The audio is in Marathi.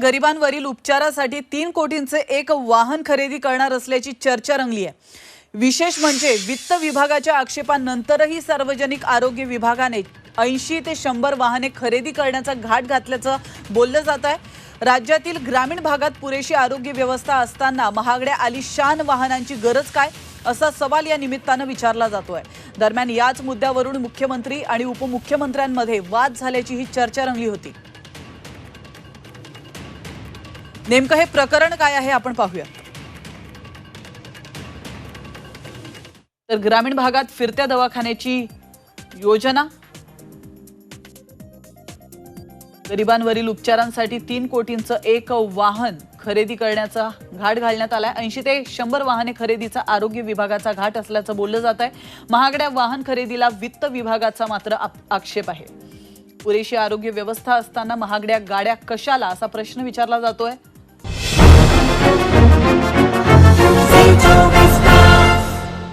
गरिबांवरील उपचारासाठी 3 कोटींचे एक वाहन खरेदी करणार असल्याची चर्चा रंगली आहे। विशेष म्हणजे वित्त विभागाच्या आक्षेपानंतरही सार्वजनिक आरोग्य विभागाने 80 ते 100 वाहने खरेदी करण्याचा घाट घातल्याचं बोललं जात आहे। राज्यातील ग्रामीण भागात पुरेशी आरोग्य व्यवस्था असताना महागड्या आलिशान वाहनांची गरज काय असा सवाल या निमित्तानं विचारला जातोय। दरम्यान याच मुद्द्यावरून मुख्यमंत्री आणि उपमुख्यमंत्र्यांमध्ये वाद झाल्याची ही चर्चा रंगली होती। नेमकं हे प्रकरण काय आहे आपण पाहूया। तर ग्रामीण भागात फिरत्या दवाखान्याची योजना, गरिबांवरील उपचारांसाठी 3 कोटींचं एक वाहन खरेदी करण्याचा घाट घालण्यात आलाय। 80 ते 100 वाहने खरेदीचा आरोग्य विभागाचा घाट असल्याचं बोललं जात आहे। महागड्या वाहन खरेदीला वित्त विभागाचा मात्र आक्षेप आहे। पुरेशी आरोग्य व्यवस्था असताना महागड्या गाड्या कशाला असा प्रश्न विचारला जातोय।